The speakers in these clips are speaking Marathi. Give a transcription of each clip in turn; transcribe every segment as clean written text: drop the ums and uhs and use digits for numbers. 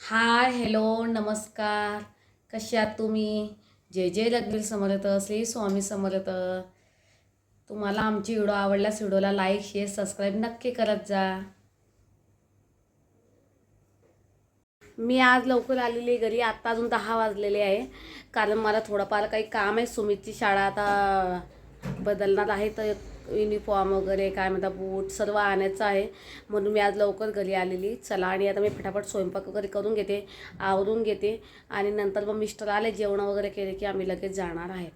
हाय हॅलो नमस्कार. कसे आहात तुम्ही? जय जय रघुवीर समर्थ, श्री स्वामी समर्थ. तुम्हाला आमची व्हिडिओ आवडल्यास व्हिडिओला लाईक शेअर सबस्क्राईब नक्की करत जा. मी आज लवकर आलेली आहे घरी. आत्ता अजून 10 वाजलेले आहे, कारण मला थोडंफार काही काम आहे. सुमितची शाळा आता बदलणार आहे, तर युनिफॉर्म वगैरे काय म्हणतात बूट सर्व आणायचं आहे, म्हणून मी आज लवकर घरी आलेली. चला, आणि आता मी फटाफट स्वयंपाक वगैरे करून घेते, आवरून घेते, आणि नंतर मग मिस्टर आले जेवण वगैरे केले की आम्ही लगेच जाणार आहे.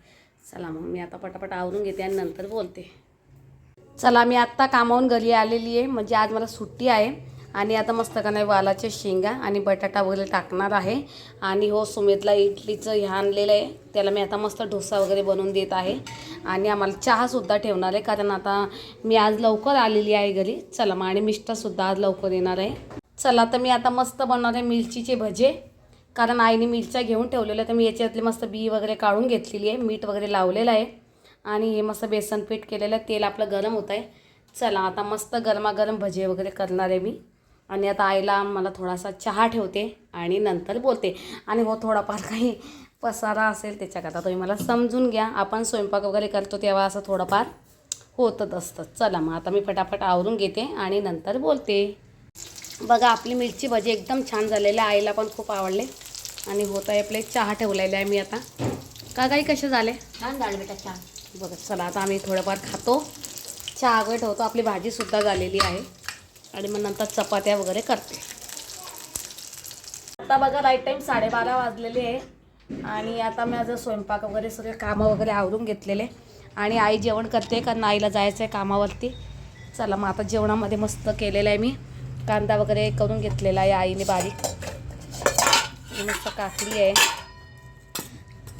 चला, मग मी आता पटापट आवरून घेते आणि नंतर बोलते. चला, मी आत्ता कामावून घरी आलेली आहे, म्हणजे आज मला सुट्टी आहे. आणि आता मस्त का नाही वालाच्या शेंगा आणि बटाटा वगैरे टाकणार आहे. आणि हो, सुमितला इडलीचं हे आणलेलं आहे, त्याला मी आता मस्त डोसा वगैरे बनवून देत आहे. आणि आम्हाला चहासुद्धा ठेवणार आहे, कारण आता मी आज लवकर आलेली आहे घरी. चला मग, आणि मिस्टरसुद्धा आज लवकर येणार आहे. चला, तर मी आता मस्त बनवणार आहे मिरचीचे भजे, कारण आईने मिरच्या घेऊन ठेवलेल्या, तर मी याच्यातले मस्त बी वगैरे काढून घेतलेली आहे, मीठ वगैरे लावलेलं आहे. आणि हे मस्त बेसन पीठ केलेलं आहे, तेल आपलं गरम होत आहे. चला, आता मस्त गरमागरम भजे वगैरे करणार आहे मी. आणि आता आईला मला थोडासा चहा ठेवते आणि नंतर बोलते. आणि हो, थोडाफार काही पसारा असेल त्याच्याकरता तुम्ही मला समजून घ्या. आपण स्वयंपाक वगैरे करतो तेव्हा असं थोडंफार होतच असतं. चला मग, आता मी फटाफट आवरून घेते आणि नंतर बोलते. बघा, आपली मिरची भजी एकदम छान झालेली आहे, आईला पण खूप आवडले. आणि होत आहे आपले चहा ठेवलेला आहे मी आता. का काही कसे झाले? छान झालं बेटा, छान. बघा, चला आता आम्ही थोडंफार खातो, चहा वगैरे ठेवतो. आपली भाजीसुद्धा झालेली आहे, आणि मग नंतर चपात्या वगैरे करते. आता बघा, राईट टाईम 12:30 वाजलेले आहे. आणि आता माझं स्वयंपाक वगैरे सगळे कामं वगैरे आवरून घेतलेले, आणि आई जेवण करते, कारण आईला जायचं आहे कामावरती. चला मग, आता जेवणामध्ये मस्त केलेलं आहे मी, कांदा वगैरे करून घेतलेला आहे आईने बारीक. मस्त काकडी आहे,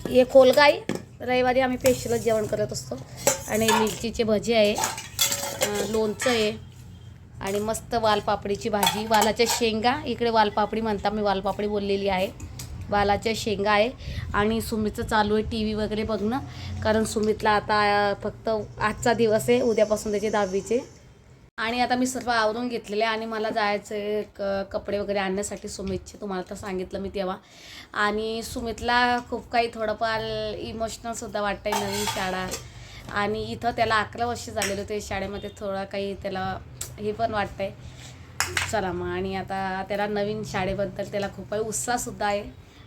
हे खोलगाई रविवारी आम्ही स्पेशलच जेवण करत असतो. आणि मिरचीचे भजे आहे, लोणचं आहे, आणि मस्त वालपापडीची भाजी, वालाच्या शेंगा, इकडे वालपापडी म्हणता, मी वालपापडी बोललेली आहे. वालाच्या शेंगा आहे. आणि सुमितचं चालू आहे टी व्ही वगैरे बघणं, कारण सुमितला आता फक्त आजचा दिवस आहे, उद्यापासून त्याचे 10वीचे. आणि आता मी सर्व आवरून घेतलेले आहे, आणि मला जायचं आहे कपडे वगैरे आणण्यासाठी सुमितचे, तुम्हाला तर सांगितलं मी तेव्हा. आणि सुमितला खूप काही थोडंफार इमोशनलसुद्धा वाटतं आहे, नवीन शाळा. आणि इथं त्याला 11 वर्ष झालेलं होते शाळेमध्ये, थोडं काही त्याला हे पण वाटतं आहे. चला मग, आणि आता त्याला नवीन शाळेबद्दल त्याला खूप काही उत्साहसुद्धा आहे.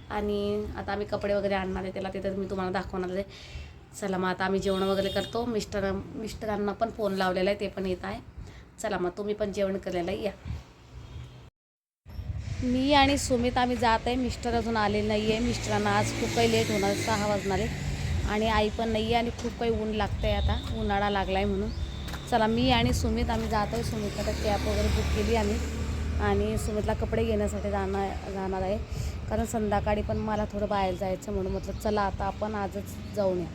आणि आता आम्ही कपडे वगैरे आणणार आहे त्याला, ते तर मी तुम्हाला दाखवणार आहे. चला मग, आता आम्ही जेवण वगैरे करतो. मिस्टरांना पण फोन लावलेला आहे, ते पण येत आहे. चला मग, तुम्ही पण जेवण करायला या. मी आणि सुमित आम्ही जात आहे, मिस्टर अजून आले नाही आहे. मिस्टरांना आज खूप काही लेट होणार, 6 वाजणार आहे. आणि आई पण नाही आहे, आणि खूप काही ऊन लागतं आहे, आता उन्हाळा लागला आहे म्हणून. चला, मी आणि सुमित आम्ही जातो आहे. सुमितला तर कॅब वगैरे बुक केली आम्ही, आणि सुमितला कपडे घेण्यासाठी जाणार आहे, कारण संध्याकाळी पण मला थोडं बाहेर जायचं, म्हणून म्हटलं चला आता आपण आजच जाऊन या,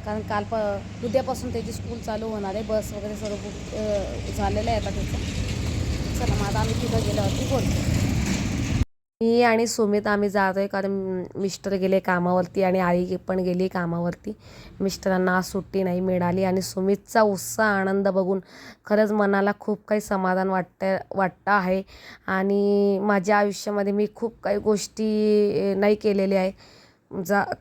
कारण उद्यापासून त्याची स्कूल चालू होणार आहे. बस वगैरे सर्व बुक झालेलं आहे आता त्याचं. चला मग, आता आम्ही तिथं गेल्यावरती बोलतो. मी आणि सुमित आम्ही जातो आहे, कारण मिस्टर गेले कामावरती आणि आई पण गेली कामावरती. मिस्टरांना आज सुट्टी नाही मिळाली, आणि सुमितचा उत्साह आनंद बघून खरंच मनाला खूप काही समाधान वाटतं आहे. आणि माझ्या आयुष्यामध्ये मी खूप काही गोष्टी नाही केलेल्या आहे,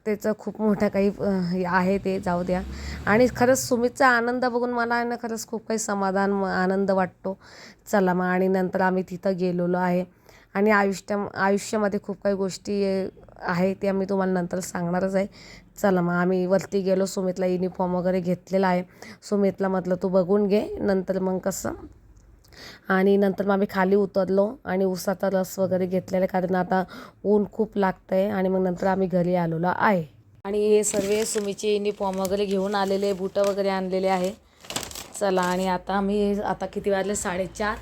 त्याचं खूप मोठं काही आहे, ते जाऊ द्या. आणि खरंच सुमितचा आनंद बघून मला ना खरंच खूप काही समाधान आनंद वाटतो. चला मग, आणि नंतर आम्ही तिथं गेलेलो आहे. आणि आयुष्यामध्ये खूप काही गोष्टी आहे, त्या मी तुम्हाला नंतर सांगणारच आहे. चला मग, आम्ही वरती गेलो. सुमितला युनिफॉर्म वगैरे घेतलेला आहे. सुमितला म्हटलं तू बघून घे, नंतर मग कसं. आणि नंतर मग आम्ही खाली उतरलो, आणि उसाचा रस वगैरे घेतलेला आहे, कारण आता ऊन खूप लागतं आहे. आणि मग नंतर आम्ही घरी आलेलो आहे. आणि हे सर्व सुमीचे युनिफॉर्म वगैरे घेऊन आलेले, बुटं वगैरे आणलेले आहे. चला, आणि आता किती वाजले, 4:30.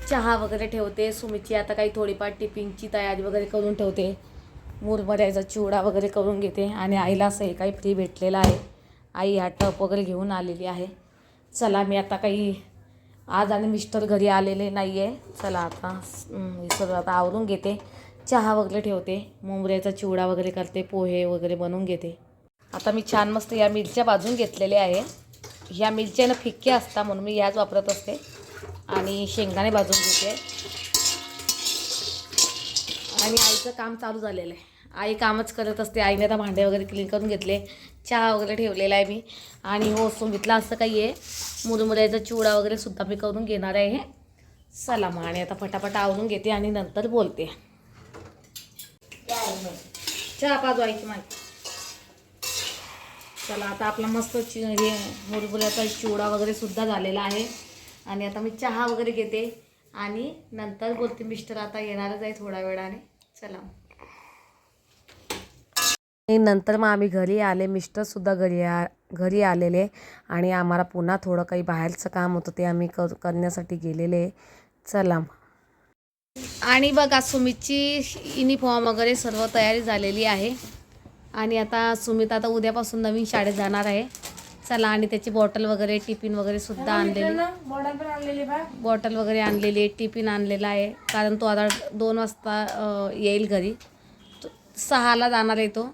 चहा वगैरे ठेवते. सुमीची आता काही थोडीफार टिफिनची तयारी वगैरे करून ठेवते. मुरमुऱ्याचा चिवडा वगैरे करून घेते. आणि आईला असं हे काही फ्री भेटलेलं आहे, आई हा टप वगैरे घेऊन आलेली आहे. चला, मी आता काही आज आणि मिस्टर घरी आलेले नाही आहे. चला, आता सर्व आता आवरून घेते, चहा वगैरे ठेवते, मुरमुऱ्याचा चिवडा वगैरे करते, पोहे वगैरे बनवून घेते. आता मी छान मस्त या मिरच्या भाजून घेतलेल्या आहे. ह्या मिरच्यानं फिक्क्या असतात, म्हणून मी याच वापरत असते. आणि शेंगदाणे भाजून घेते, आणि आईचं काम चालू झालेलं आहे. आई कामच करत असते. आईने आता भांडे वगैरे क्लीन करून घेतले, चहा वगैरे ठेवलेला आहे मी. आणि हो सुमितला असं काही आहे, मुरमुऱ्याचा चिवडा वगैरे सुद्धा मी करून घेणार आहे. चला मग आणि आता फटाफट आवरून घेते आणि नंतर बोलते. चहा पाजू आईची माहिती. चला आता आपला मस्त हे मुरमुऱ्याचा चिवडा वगैरे सुद्धा झालेला आहे. आणि आता मी चहा वगैरे घेते आणि नंतर बोलते. मिस्टर आता येणारच आहे थोड्या वेळाने. चला नंतर मग आम्ही घरी आले. मिस्टरसुद्धा घरी आलेले आणि आम्हाला पुन्हा थोडं काही बाहेरचं काम होतं ते आम्ही करण्यासाठी गेलेले. चला आणि बघा सुमितची युनिफॉर्म वगैरे सर्व तयारी झालेली आहे. आणि आता सुमित आता उद्यापासून नवीन शाळेत जाणार आहे. चला आणि त्याची बॉटल वगैरे टिफिन वगैरे सुद्धा आणलेली, बॉटल वगैरे आणलेली, टिफिन आणलेला आहे. कारण तो आता 2 वाजता येईल घरी. 6ला जाणार आहे तो,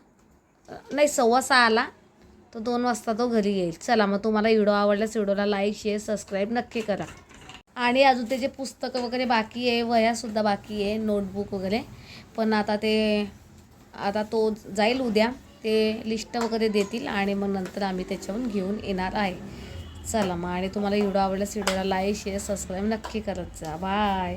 नाही 6:15ला. तो 2 वाजता तो घरी येईल. चला मग तुम्हाला व्हिडिओ आवडल्यास व्हिडिओला लाईक शेअर सबस्क्राईब नक्की करा. आणि अजून त्याचे पुस्तकं वगैरे बाकी आहे, वह्यासुद्धा बाकी आहे, नोटबुक वगैरे. पण आता तो जाईल उद्या, ते लिस्ट वगैरे देतील आणि मग नंतर आम्ही त्याच्याहून घेऊन येणार आहे. चला मग आणि तुम्हाला व्हिडिओ आवडल्यास व्हिडिओला लाईक शेअर सबस्क्राईब नक्की करत जा. बाय.